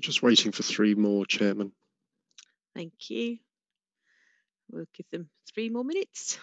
Just waiting for 3 more, Chairman. Thank you. We'll give them 3 more minutes.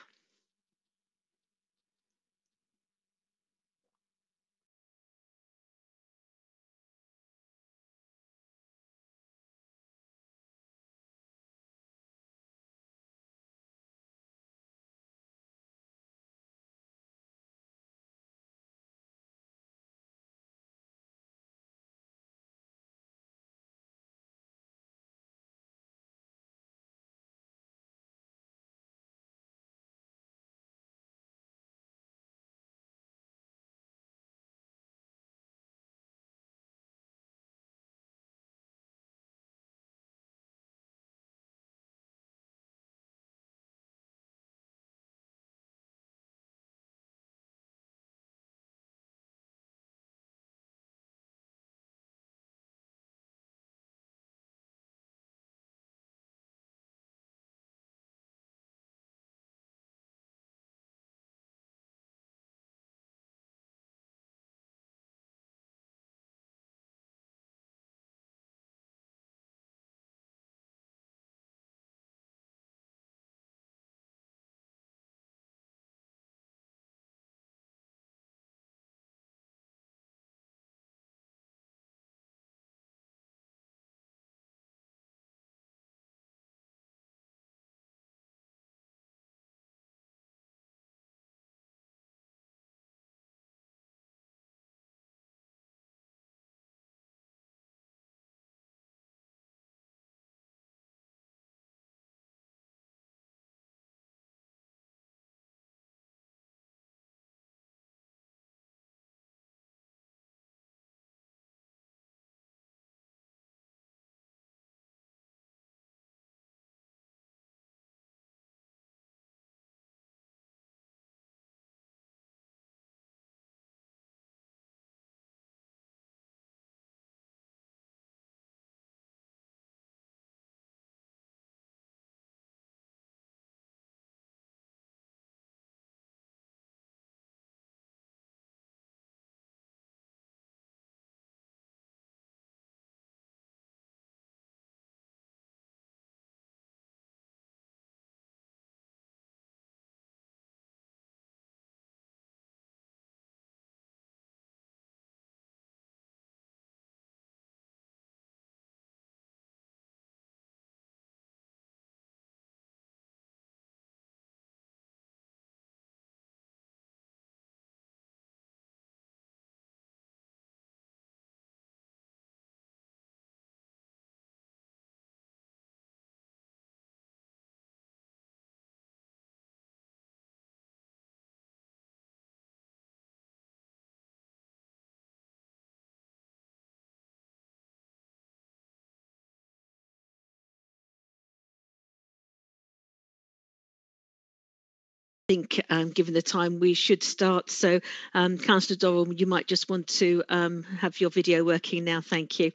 I think, given the time, we should start. So, Councillor Dorrell, you might just want to have your video working now. Thank you.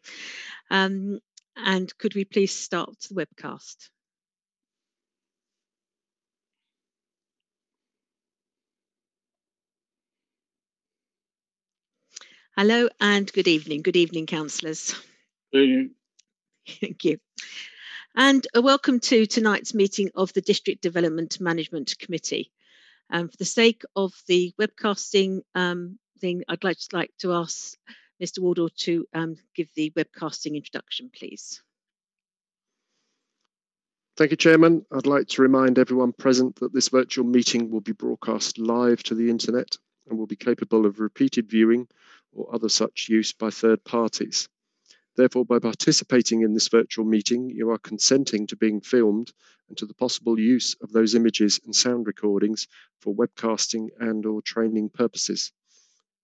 And could we please start the webcast? Hello and good evening. Good evening, councillors. Thank you. And welcome to tonight's meeting of the District Development Management Committee. For the sake of the webcasting thing, I'd like to ask Mr. Wardle to give the webcasting introduction, please. Thank you, Chairman. I'd like to remind everyone present that this virtual meeting will be broadcast live to the internet and will be capable of repeated viewing or other such use by third parties. Therefore, by participating in this virtual meeting, you are consenting to being filmed and to the possible use of those images and sound recordings for webcasting and/or training purposes.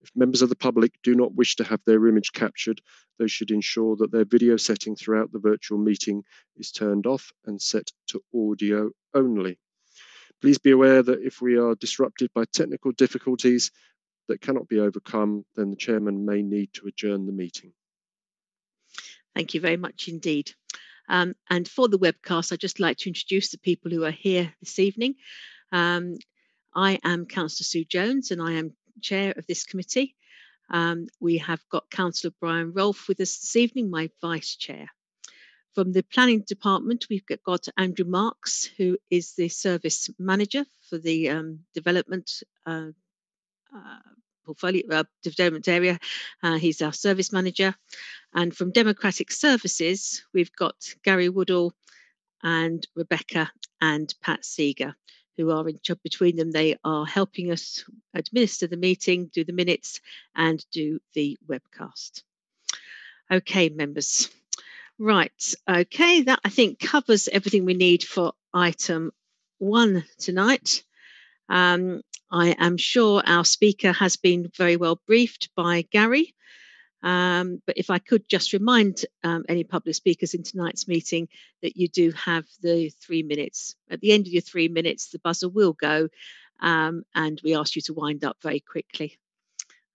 If members of the public do not wish to have their image captured, they should ensure that their video setting throughout the virtual meeting is turned off and set to audio only. Please be aware that if we are disrupted by technical difficulties that cannot be overcome, then the chairman may need to adjourn the meeting. Thank you very much indeed. And for the webcast, I'd just like to introduce the people who are here this evening. I am Councillor Sue Jones and I am chair of this committee. We have got Councillor Brian Rolfe with us this evening, my Vice Chair. From the Planning Department, we've got Andrew Marks, who is the Service Manager for the Development Portfolio Development Area. He's our Service Manager. And from Democratic Services, we've got Gary Woodall and Rebecca and Pat Seeger, who are in charge. Between them, they are helping us administer the meeting, do the minutes, and do the webcast. Okay, members. Right. Okay, that I think covers everything we need for item 1 tonight. I am sure our speaker has been very well briefed by Gary. But if I could just remind any public speakers in tonight's meeting that you do have the 3 minutes. At the end of your 3 minutes, the buzzer will go, and we ask you to wind up very quickly.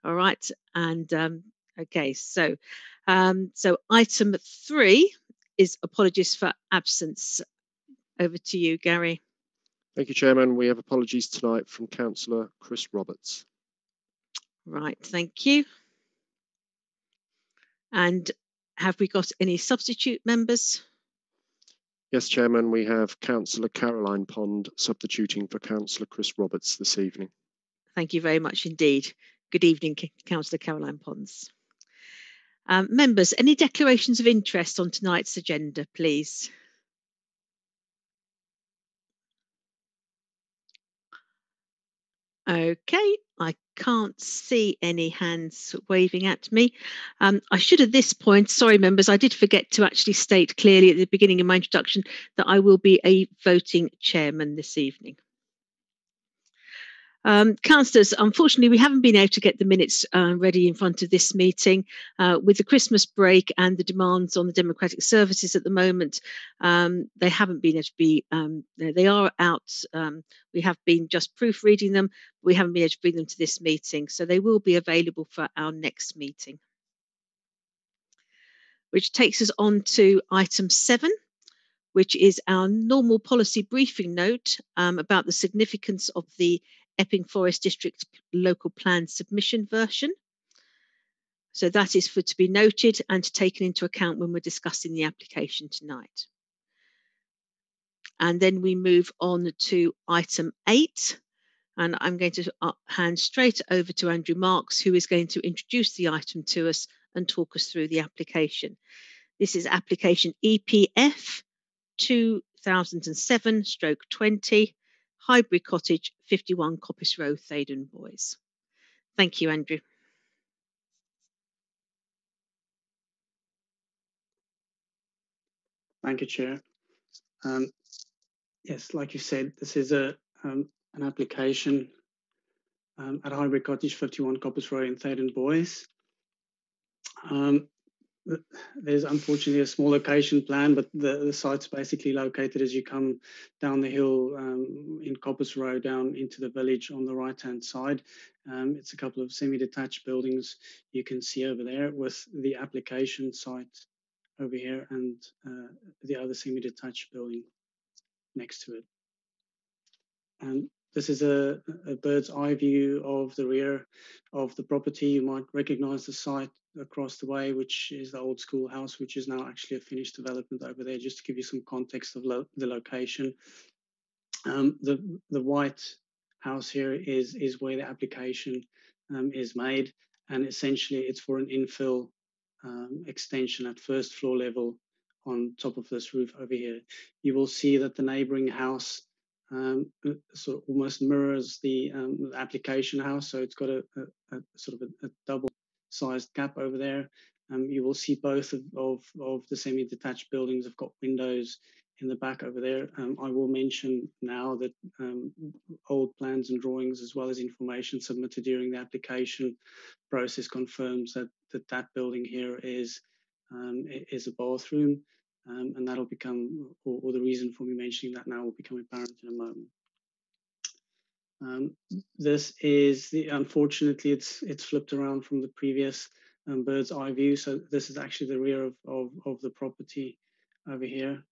All right. And okay, so item 3 is apologies for absence. Over to you, Gary. Thank you, Chairman. We have apologies tonight from Councillor Chris Roberts. Right, thank you. And have we got any substitute members? Yes, Chairman, we have Councillor Caroline Pond substituting for Councillor Chris Roberts this evening. Thank you very much indeed. Good evening, Councillor Caroline Ponds. Members, any declarations of interest on tonight's agenda, please? Okay, I can't see any hands waving at me. I should at this point, sorry members, I did forget to actually state clearly at the beginning of my introduction that I will be a voting chairman this evening. Councillors, unfortunately, we haven't been able to get the minutes ready in front of this meeting. With the Christmas break and the demands on the Democratic Services at the moment, they haven't been able to be, they are out. We have been just proofreading them. We haven't been able to bring them to this meeting, so they will be available for our next meeting. Which takes us on to item 7, which is our normal policy briefing note about the significance of the Epping Forest District local plan submission version. So that is for to be noted and taken into account when we're discussing the application tonight. And then we move on to item 8. And I'm going to hand straight over to Andrew Marks, who is going to introduce the item to us and talk us through the application. This is application EPF 2007/20. Highbury Cottage, 51 Coppice Road, Thaydon Boys. Thank you, Andrew. Thank you, Chair. Yes, like you said, this is an application at Highbury Cottage, 51 Coppice Road in Thaydon Boys. There's unfortunately a small location plan, but the site's basically located as you come down the hill in Coppice Road down into the village on the right-hand side. It's a couple of semi-detached buildings you can see over there with the application site over here and the other semi-detached building next to it. And this is a bird's eye view of the rear of the property. You might recognize the site across the way, which is the old schoolhouse, which is now actually a finished development over there, just to give you some context of the location. The white house here is where the application is made, and essentially it's for an infill extension at first floor level on top of this roof over here. You will see that the neighboring house sort of almost mirrors the application house, so it's got a sort of a double-sized gap over there. You will see both of the semi-detached buildings have got windows in the back over there. I will mention now that old plans and drawings, as well as information submitted during the application process, confirms that that building here is a bathroom. And that'll become, or the reason for me mentioning that now will become apparent in a moment. This is unfortunately, it's flipped around from the previous bird's eye view. So this is actually the rear of the property over here.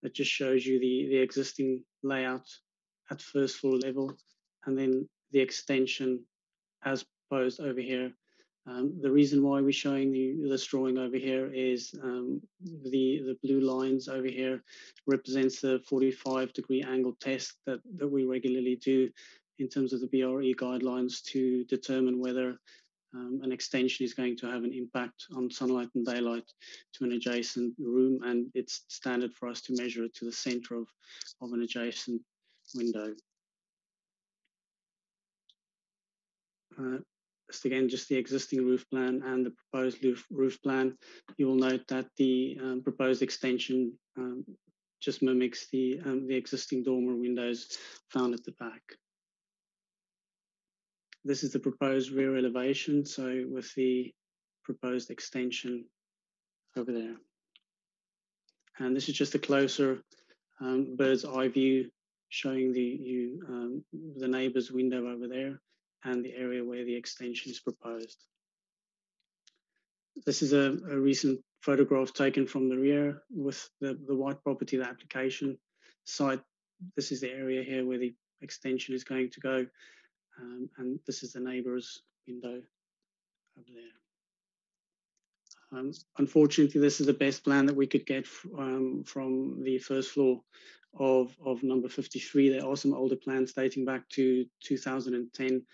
That just shows you the existing layout at first floor level, and then the extension as proposed over here The reason why we're showing this drawing over here is the blue lines over here represents the 45-degree angle test that we regularly do in terms of the BRE guidelines to determine whether an extension is going to have an impact on sunlight and daylight to an adjacent room, and it's standard for us to measure it to the center of an adjacent window. Just the existing roof plan and the proposed roof plan. You will note that the proposed extension just mimics the existing dormer windows found at the back. This is the proposed rear elevation, so with the proposed extension over there. And this is just a closer bird's eye view showing the neighbor's window over there and the area where the extension is proposed. This is a recent photograph taken from the rear with the white property, the application site. This is the area here where the extension is going to go. And this is the neighbor's window over there. Unfortunately, this is the best plan that we could get from the first floor of number 53. There are some older plans dating back to 2010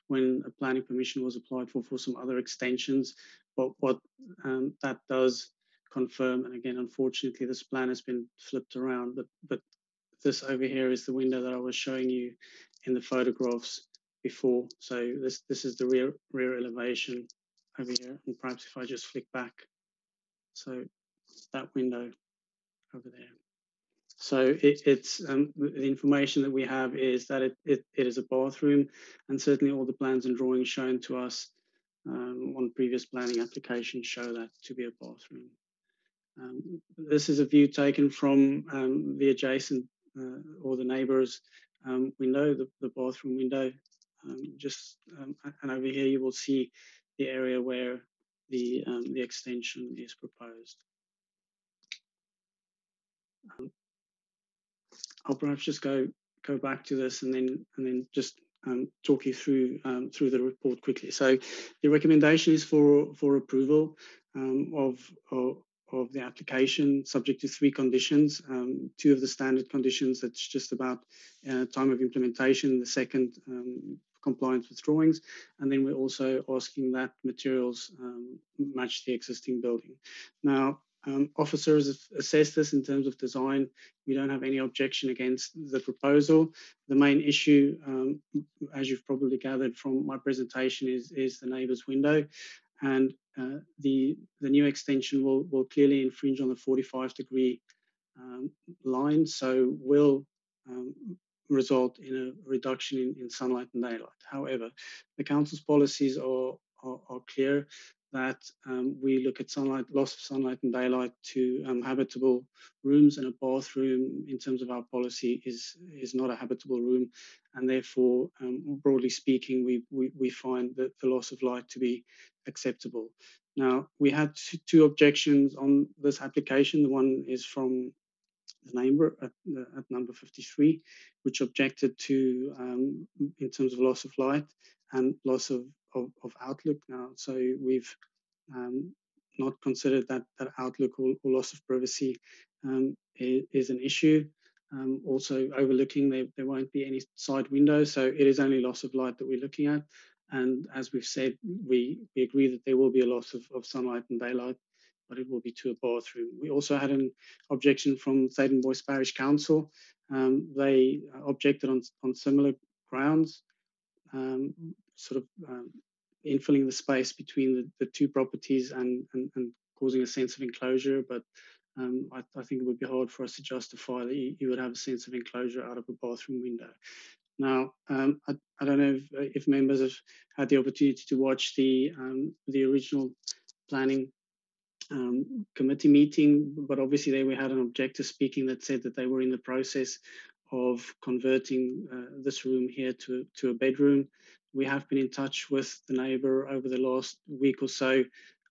when a planning permission was applied for some other extensions. But what that does confirm, and again, unfortunately, this plan has been flipped around, but this over here is the window that I was showing you in the photographs before. So this is the rear elevation over here, and perhaps if I just flick back, so that window over there. So it's the information that we have is that it is a bathroom, and certainly all the plans and drawings shown to us on previous planning applications show that to be a bathroom. This is a view taken from the adjacent or the neighbour's window, the bathroom window. And over here you will see the area where the extension is proposed. I'll perhaps just go back to this and then just talk you through the report quickly. So the recommendation is for approval of the application, subject to 3 conditions. 2 of the standard conditions, that's just about time of implementation. The second, compliance with drawings, and then we're also asking that materials match the existing building. Now, officers have assessed this in terms of design. We don't have any objection against the proposal. The main issue, as you've probably gathered from my presentation, is the neighbour's window, and the new extension will clearly infringe on the 45-degree line, so will result in a reduction in sunlight and daylight. However, the council's policies are clear that we look at loss of sunlight and daylight to habitable rooms, and a bathroom, in terms of our policy, is not a habitable room, and therefore, broadly speaking, we find that the loss of light to be acceptable. Now, we had 2 objections on this application. The one is from the neighbour at number 53, which objected to in terms of loss of light and loss of outlook. Now, so we've not considered that outlook or loss of privacy is an issue. Also overlooking, there won't be any side windows, so it is only loss of light that we're looking at. And as we've said, we agree that there will be a loss of sunlight and daylight, but it will be to a bathroom. We also had an objection from Theydon Boyce Parish Council. They objected on similar grounds, infilling the space between the 2 properties and causing a sense of enclosure. But I think it would be hard for us to justify that you would have a sense of enclosure out of a bathroom window. Now, I don't know if members have had the opportunity to watch the original planning committee meeting, but obviously there we had an objector speaking that said that they were in the process of converting this room here to a bedroom. We have been in touch with the neighbour over the last week or so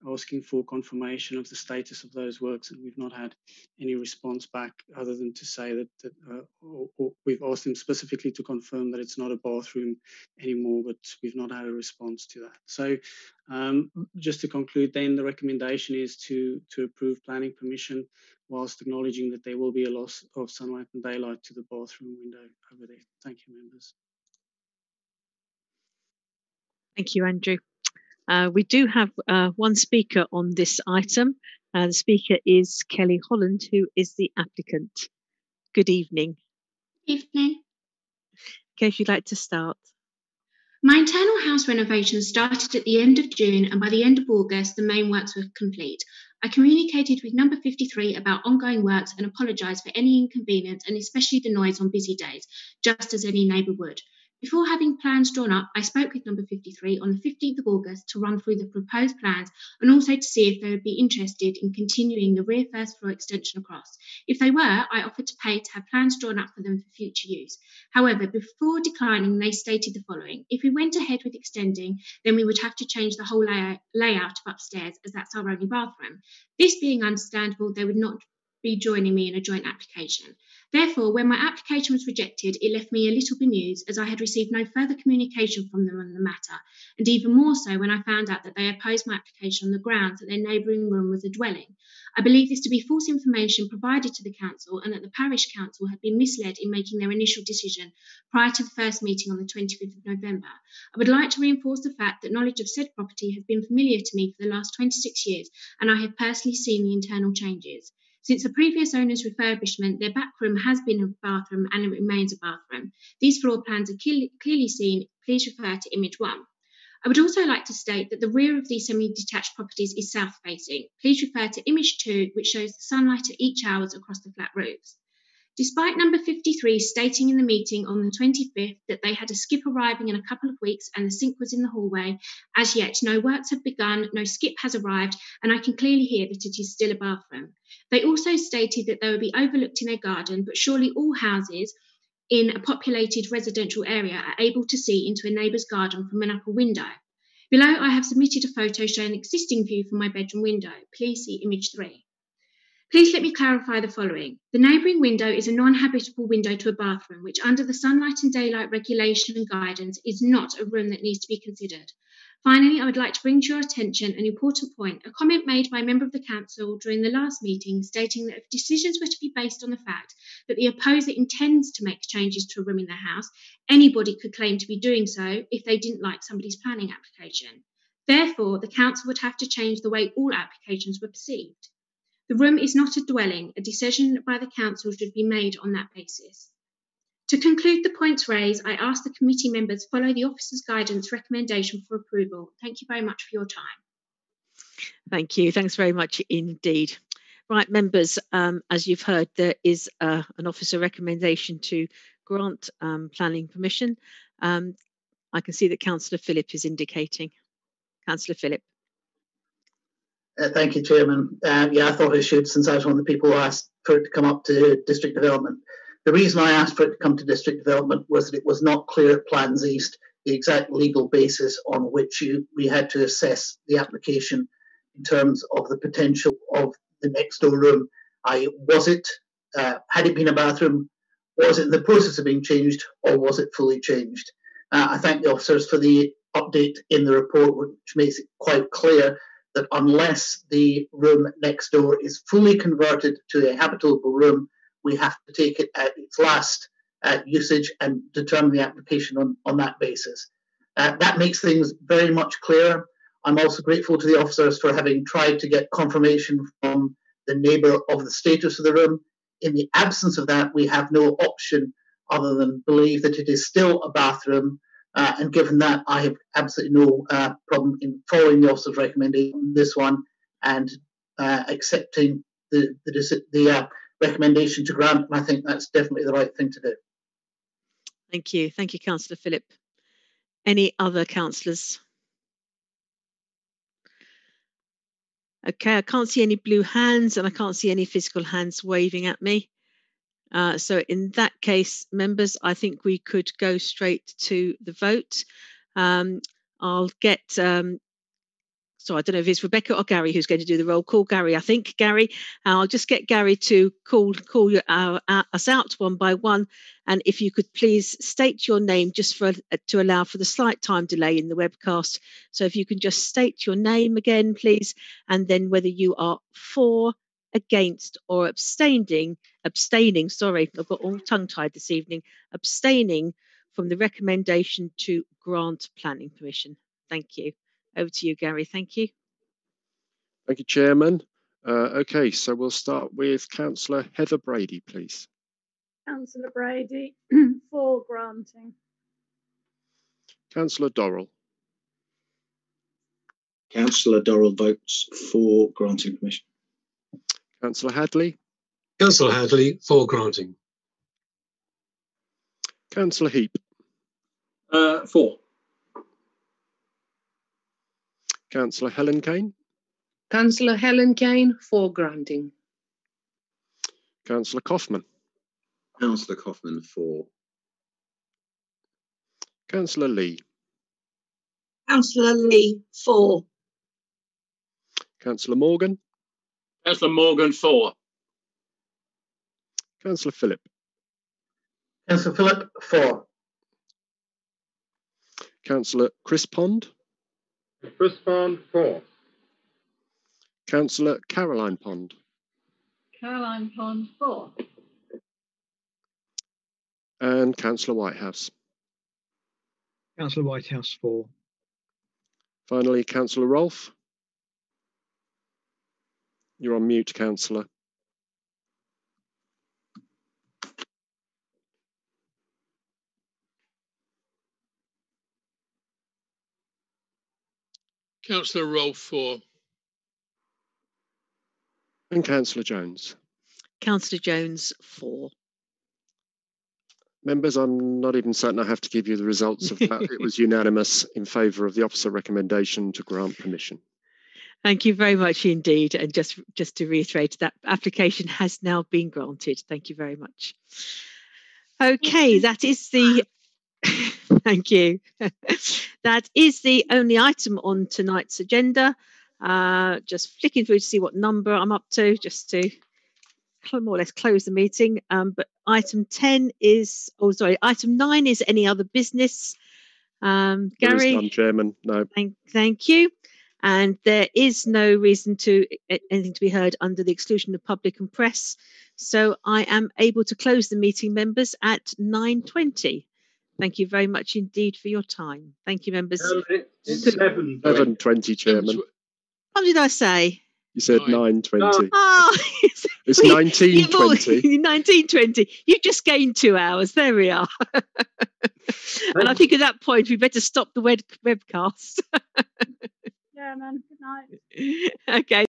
asking for confirmation of the status of those works, and we've not had any response back other than to say that or we've asked them specifically to confirm that it's not a bathroom anymore, but we've not had a response to that. So just to conclude then, the recommendation is to approve planning permission whilst acknowledging that there will be a loss of sunlight and daylight to the bathroom window over there. Thank you, members. Thank you, Andrew. We do have one speaker on this item. The speaker is Kelly Holland, who is the applicant. Good evening. Evening. Okay, if you'd like to start. My internal house renovation started at the end of June, and by the end of August, the main works were complete. I communicated with number 53 about ongoing works and apologised for any inconvenience and especially the noise on busy days, just as any neighbour would. Before having plans drawn up, I spoke with number 53 on the 15th of August to run through the proposed plans and also to see if they would be interested in continuing the rear first floor extension across. If they were, I offered to pay to have plans drawn up for them for future use. However, before declining, they stated the following: if we went ahead with extending, then we would have to change the whole layout of upstairs, as that's our only bathroom. This being understandable, they would not be joining me in a joint application. Therefore, when my application was rejected, it left me a little bemused, as I had received no further communication from them on the matter, and even more so when I found out that they opposed my application on the grounds that their neighbouring room was a dwelling. I believe this to be false information provided to the council, and that the parish council had been misled in making their initial decision prior to the first meeting on the 25th of November. I would like to reinforce the fact that knowledge of said property has been familiar to me for the last 26 years, and I have personally seen the internal changes. Since the previous owner's refurbishment, their back room has been a bathroom and it remains a bathroom. These floor plans are clearly seen. Please refer to image 1. I would also like to state that the rear of these semi-detached properties is south-facing. Please refer to image 2, which shows the sunlight at each hours across the flat roofs. Despite number 53 stating in the meeting on the 25th that they had a skip arriving in a couple of weeks and the sink was in the hallway, as yet no works have begun, no skip has arrived, and I can clearly hear that it is still a bathroom. They also stated that they would be overlooked in their garden, but surely all houses in a populated residential area are able to see into a neighbour's garden from an upper window. Below, I have submitted a photo showing the existing view from my bedroom window. Please see image 3. Please let me clarify the following. The neighbouring window is a non-habitable window to a bathroom, which under the sunlight and daylight regulation and guidance is not a room that needs to be considered. Finally, I would like to bring to your attention an important point, a comment made by a member of the council during the last meeting stating that if decisions were to be based on the fact that the opposer intends to make changes to a room in their house, anybody could claim to be doing so if they didn't like somebody's planning application. Therefore, the council would have to change the way all applications were perceived. The room is not a dwelling. A decision by the council should be made on that basis. To conclude the points raised, I ask the committee members follow the officer's guidance recommendation for approval. Thank you very much for your time. Thank you. Thanks very much indeed. Right, members, as you've heard, there is an officer recommendation to grant planning permission. I can see that Councillor Phillip is indicating. Councillor Phillip. Thank you, Chairman. I thought I should, since I was one of the people who asked for it to come up to District Development. The reason I asked for it to come to District Development was that it was not clear at Plans East the exact legal basis on which we had to assess the application in terms of the potential of the next door room. Had it been a bathroom, was it in the process of being changed, or was it fully changed? I thank the officers for the update in the report, which makes it quite clear that unless the room next door is fully converted to a habitable room, we have to take it at its last usage and determine the application on that basis. That makes things very much clearer. I'm also grateful to the officers for having tried to get confirmation from the neighbour of the status of the room. In the absence of that, we have no option other than believe that it is still a bathroom. And given that, I have absolutely no problem in following the officer's recommendation on this one and accepting the recommendation to grant. And I think that's definitely the right thing to do. Thank you. Thank you, Councillor Phillip. Any other councillors? Okay, I can't see any blue hands and I can't see any physical hands waving at me. So in that case, members, I think we could go straight to the vote. I'll get so I don't know if it's Rebecca or Gary who's going to do the roll call. Gary, I think. Gary, I'll just get Gary to call us out one by one. And if you could please state your name just to allow for the slight time delay in the webcast. So if you can just state your name again, please, and then whether you are for, against or abstaining, sorry, I've got all tongue-tied this evening, abstaining from the recommendation to grant planning permission. Thank you. Over to you, Gary. Thank you. Thank you, Chairman. Okay, so we'll start with Councillor Heather Brady, please. Councillor Brady, for granting. Councillor Dorrell. Councillor Dorrell votes for granting permission. Councillor Hadley. Councillor Hadley, for granting. Councillor Heap. For. Councillor Helen Kane. Councillor Helen Kane, for granting. Councillor Kaufman. Councillor Kaufman, for. Councillor Lee. Councillor Lee, for. Councillor Morgan. Councillor Morgan, for. Councillor Phillip. Councillor Phillip, for. Councillor Chris Pond. Chris Pond, for. Councillor Caroline Pond. Caroline Pond, for. And Councillor Whitehouse. Councillor Whitehouse, for. Finally, Councillor Rolfe. You're on mute, Councillor. Councillor Rolfe, for. And Councillor Jones. Councillor Jones, for. Members, I'm not even certain I have to give you the results of that. It was unanimous in favour of the officer recommendation to grant permission. Thank you very much indeed. And just to reiterate, that application has now been granted. Thank you very much. Okay, that is the... Thank you. That is the only item on tonight's agenda. Just flicking through to see what number I'm up to, just to more or less close the meeting. But item 10 is, item 9 is any other business. Gary? There is none, Chairman, no. Thank you. And there is no reason to anything to be heard under the exclusion of public and press. So I am able to close the meeting, members, at 9:20. Thank you very much indeed for your time. Thank you, members. It's 11:20, Chairman. What did I say? You said 9:20. Oh, it's 19:20. 19:20. You just gained 2 hours. There we are. And I think at that point we better stop the webcast. Yeah, man. Good night. Okay.